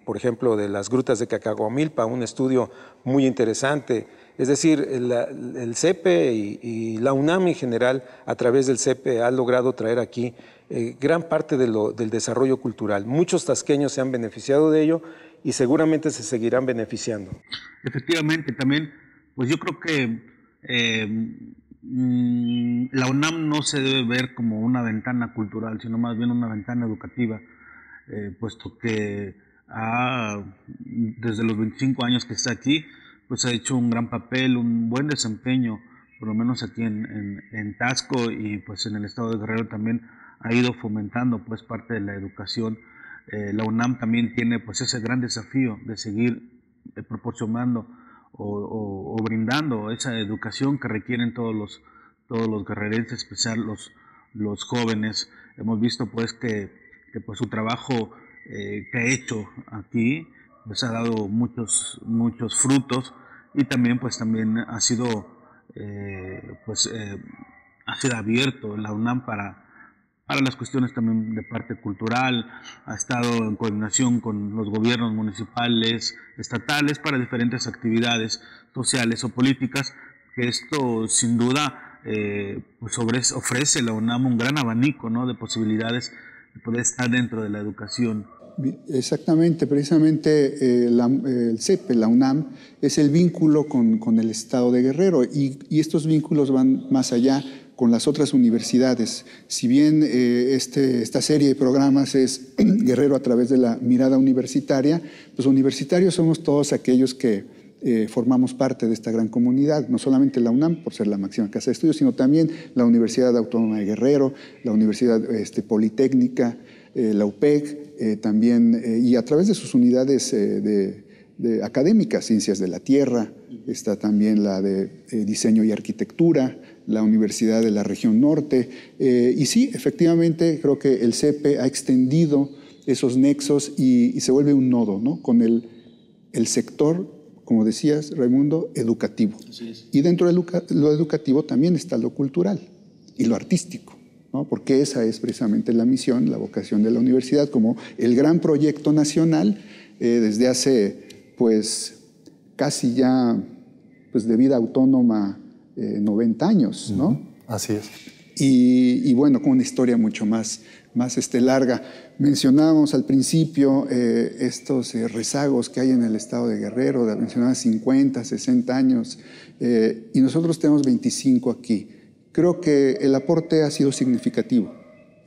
por ejemplo, de las grutas de Cacahuamilpa, un estudio muy interesante. Es decir, el CEPE y la UNAM en general, a través del CEPE, ha logrado traer aquí gran parte del desarrollo cultural. Muchos tasqueños se han beneficiado de ello y seguramente se seguirán beneficiando. Efectivamente, también, pues yo creo que La UNAM no se debe ver como una ventana cultural, sino más bien una ventana educativa, puesto que desde los 25 años que está aquí, pues ha hecho un gran papel, un buen desempeño, por lo menos aquí en Taxco y pues en el estado de Guerrero también ha ido fomentando pues parte de la educación. La UNAM también tiene pues ese gran desafío de seguir proporcionando o brindando esa educación que requieren todos los guerrerenses, en especial los jóvenes. Hemos visto pues que pues su trabajo que ha hecho aquí pues ha dado muchos frutos, y también pues también ha sido ha sido abierto la UNAM para las cuestiones también de parte cultural. Ha estado en coordinación con los gobiernos municipales, estatales, para diferentes actividades sociales o políticas, que esto sin duda pues ofrece la UNAM un gran abanico, ¿no?, de posibilidades de poder estar dentro de la educación. Exactamente, precisamente el CEPE, la UNAM, es el vínculo con el estado de Guerrero, y estos vínculos van más allá con las otras universidades. Si bien esta serie de programas es Guerrero a través de la mirada universitaria, los universitarios somos todos aquellos que formamos parte de esta gran comunidad, no solamente la UNAM, por ser la máxima casa de estudios, sino también la Universidad Autónoma de Guerrero, la Universidad Politécnica, la UPEC, también, y a través de sus unidades académicas, Ciencias de la Tierra, está también la de Diseño y Arquitectura, la Universidad de la Región Norte, y sí, efectivamente, creo que el CEPE ha extendido esos nexos y se vuelve un nodo, ¿no?, con el sector, como decías, Raimundo, educativo. Así es. Y dentro de lo educativo también está lo cultural y lo artístico, ¿no?, porque esa es precisamente la misión, la vocación de la universidad, como el gran proyecto nacional desde hace, pues, casi ya, pues, de vida autónoma, 90 años, ¿no? Así es. Y bueno, con una historia mucho más larga. Mencionábamos al principio estos rezagos que hay en el estado de Guerrero, mencionaban 50, 60 años, y nosotros tenemos 25 aquí. Creo que el aporte ha sido significativo.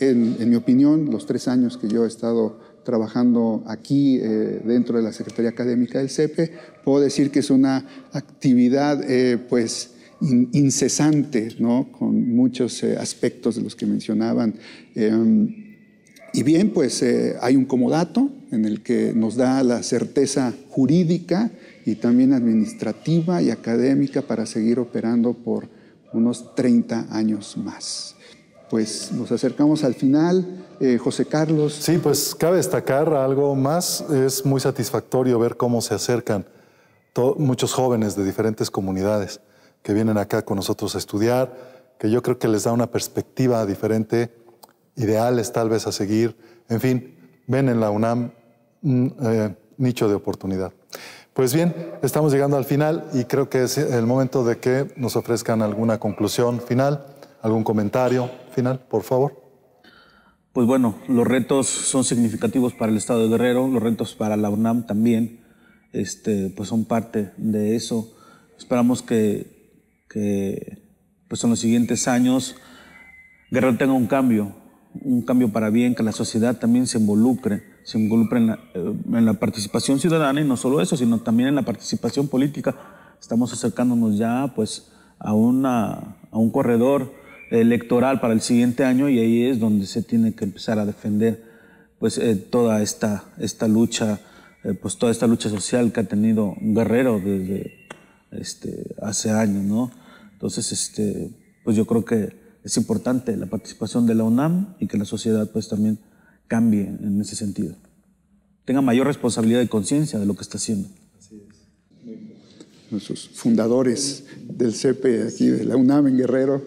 En mi opinión, los 3 años que yo he estado trabajando aquí dentro de la Secretaría Académica del CEPE, puedo decir que es una actividad pues incesante, ¿no?, con muchos aspectos de los que mencionaban. Y bien, pues hay un comodato en el que nos da la certeza jurídica y también administrativa y académica para seguir operando por unos 30 años más. Pues nos acercamos al final. José Carlos. Sí, pues cabe destacar algo más. Es muy satisfactorio ver cómo se acercan muchos jóvenes de diferentes comunidades que vienen acá con nosotros a estudiar, que yo creo que les da una perspectiva diferente, ideales tal vez a seguir. En fin, ven en la UNAM un nicho de oportunidad. Pues bien, estamos llegando al final y creo que es el momento de que nos ofrezcan alguna conclusión final, algún comentario final, por favor. Pues bueno, los retos son significativos para el estado de Guerrero, los retos para la UNAM también, pues son parte de eso. Esperamos que pues en los siguientes años Guerrero tenga un cambio para bien, que la sociedad también se involucre en la participación ciudadana, y no solo eso, sino también en la participación política. Estamos acercándonos ya pues a un corredor electoral para el siguiente año, y ahí es donde se tiene que empezar a defender pues toda esta lucha, pues toda esta lucha social que ha tenido Guerrero desde hace años, ¿no? Entonces, pues yo creo que es importante la participación de la UNAM y que la sociedad pues también cambie en ese sentido. Tenga mayor responsabilidad y conciencia de lo que está haciendo. Así es. Nuestros fundadores del CEPE aquí de la UNAM en Guerrero.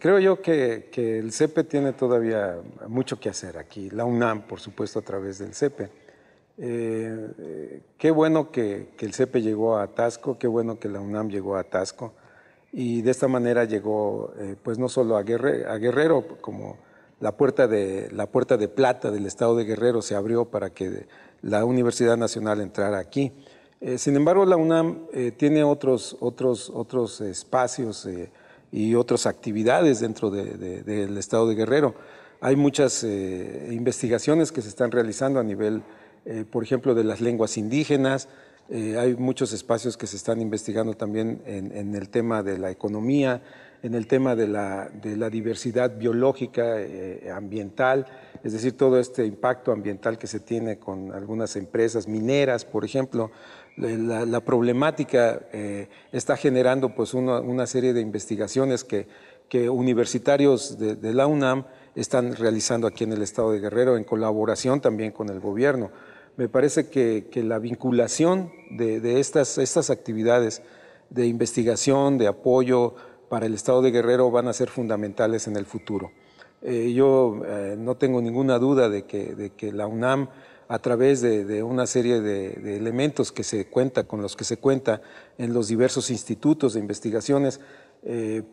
Creo yo que el CEPE tiene todavía mucho que hacer aquí. La UNAM, por supuesto, a través del CEPE. Qué bueno que el CEPE llegó a Taxco, qué bueno que la UNAM llegó a Taxco, y de esta manera llegó pues no solo a Guerrero, como la puerta de plata del estado de Guerrero se abrió para que la Universidad Nacional entrara aquí. Sin embargo, la UNAM tiene otros espacios y otras actividades dentro del estado de Guerrero. Hay muchas investigaciones que se están realizando a nivel, por ejemplo, de las lenguas indígenas. Hay muchos espacios que se están investigando también en el tema de la economía, en el tema de la diversidad biológica, ambiental, es decir, todo este impacto ambiental que se tiene con algunas empresas mineras, por ejemplo. La problemática está generando pues una serie de investigaciones que universitarios de la UNAM están realizando aquí en el estado de Guerrero en colaboración también con el gobierno. Me parece que la vinculación de estas actividades de investigación, de apoyo para el estado de Guerrero van a ser fundamentales en el futuro. Yo no tengo ninguna duda de que la UNAM, a través de una serie de elementos con los que se cuenta en los diversos institutos de investigaciones,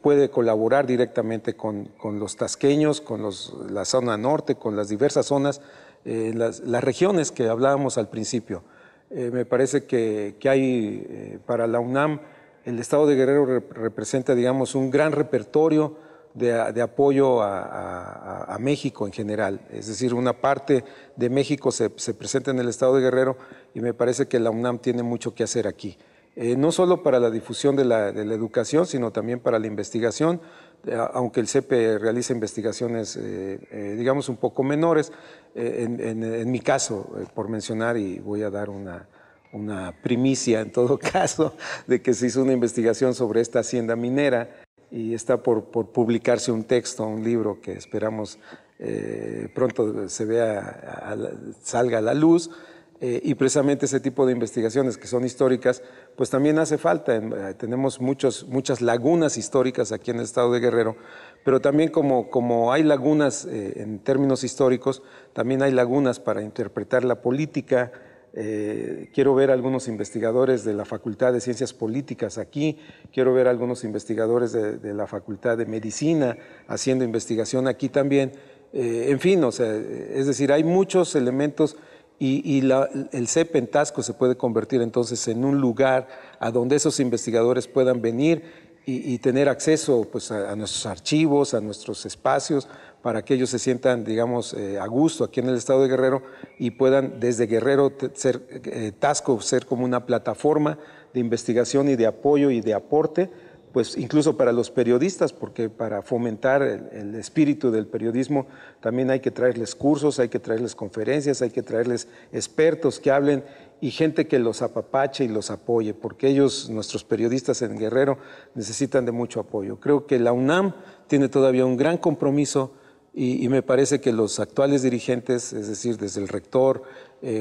puede colaborar directamente con los tasqueños, con la zona norte, con las diversas zonas, las regiones que hablábamos al principio. Me parece que hay para la UNAM, el estado de Guerrero representa, digamos, un gran repertorio de apoyo a México en general. Es decir, una parte de México se presenta en el estado de Guerrero y me parece que la UNAM tiene mucho que hacer aquí. No solo para la difusión de la educación, sino también para la investigación, aunque el CEPE realiza investigaciones, digamos, un poco menores. En mi caso, por mencionar, y voy a dar una primicia en todo caso, de que se hizo una investigación sobre esta hacienda minera y está por publicarse un texto, un libro que esperamos pronto salga a la luz. Y precisamente ese tipo de investigaciones que son históricas, pues también hace falta. Tenemos muchas lagunas históricas aquí en el estado de Guerrero, pero también como hay lagunas en términos históricos, también hay lagunas para interpretar la política. Quiero ver a algunos investigadores de la Facultad de Ciencias Políticas aquí, quiero ver a algunos investigadores de la Facultad de Medicina haciendo investigación aquí también. En fin, o sea, es decir, hay muchos elementos. Y el CEPE en Taxco se puede convertir entonces en un lugar a donde esos investigadores puedan venir y tener acceso pues, a nuestros archivos, a nuestros espacios, para que ellos se sientan, digamos, a gusto aquí en el estado de Guerrero y puedan desde Guerrero Taxco ser como una plataforma de investigación y de apoyo y de aporte, pues incluso para los periodistas, porque para fomentar el espíritu del periodismo también hay que traerles cursos, hay que traerles conferencias, hay que traerles expertos que hablen y gente que los apapache y los apoye, porque ellos, nuestros periodistas en Guerrero, necesitan de mucho apoyo. Creo que la UNAM tiene todavía un gran compromiso y me parece que los actuales dirigentes, es decir, desde el rector,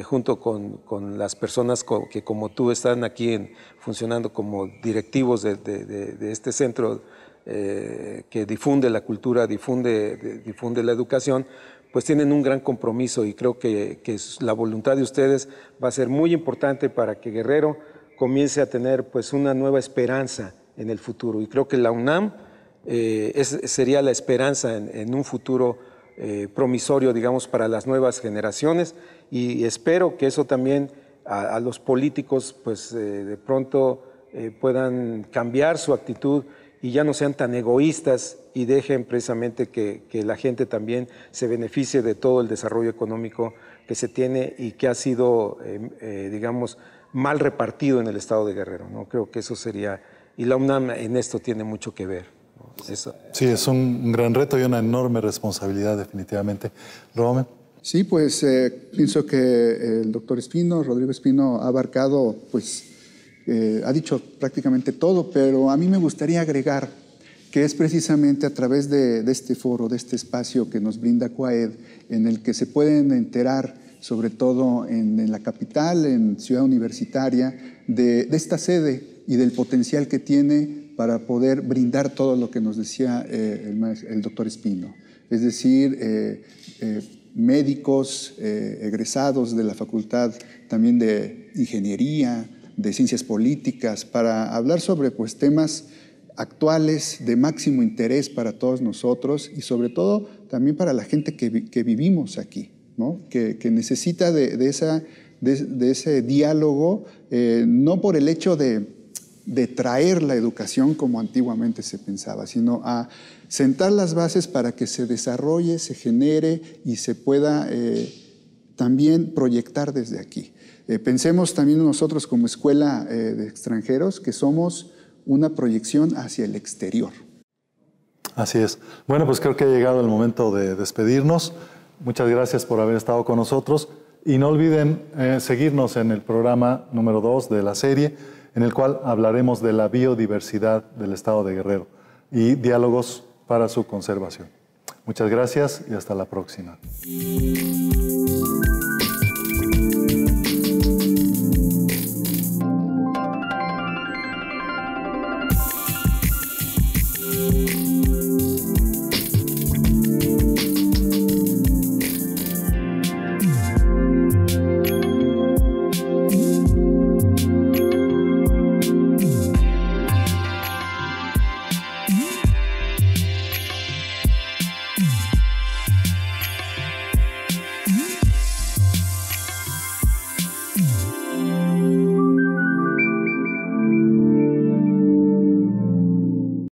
junto con las personas que como tú están aquí funcionando como directivos de este centro que difunde la cultura, difunde la educación, pues tienen un gran compromiso y creo que la voluntad de ustedes va a ser muy importante para que Guerrero comience a tener pues una nueva esperanza en el futuro. Y creo que la UNAM sería la esperanza en un futuro promisorio, digamos, para las nuevas generaciones y espero que eso también a los políticos pues de pronto puedan cambiar su actitud y ya no sean tan egoístas y dejen precisamente que la gente también se beneficie de todo el desarrollo económico que se tiene y que ha sido, digamos, mal repartido en el estado de Guerrero, ¿no? Creo que eso sería, y la UNAM en esto tiene mucho que ver, ¿no? Eso. Sí, es un gran reto y una enorme responsabilidad, definitivamente. Roman. Sí, pues pienso que el doctor Rodrigo Espino, ha abarcado, pues, ha dicho prácticamente todo, pero a mí me gustaría agregar que es precisamente a través de este foro, de este espacio que nos brinda CUAED, en el que se pueden enterar, sobre todo en la capital, en Ciudad Universitaria, de esta sede y del potencial que tiene para poder brindar todo lo que nos decía el doctor Espino. Es decir, médicos egresados de la Facultad también de Ingeniería, de Ciencias Políticas, para hablar sobre pues, temas actuales de máximo interés para todos nosotros y sobre todo también para la gente que vivimos aquí, ¿no? que necesita de de ese diálogo, no por el hecho de traer la educación como antiguamente se pensaba, sino a sentar las bases para que se desarrolle, se genere y se pueda también proyectar desde aquí. Pensemos también nosotros como escuela de extranjeros que somos una proyección hacia el exterior. Así es. Bueno, pues creo que ha llegado el momento de despedirnos. Muchas gracias por haber estado con nosotros y no olviden seguirnos en el programa número 2 de la serie, en el cual hablaremos de la biodiversidad del estado de Guerrero y diálogos para su conservación. Muchas gracias y hasta la próxima.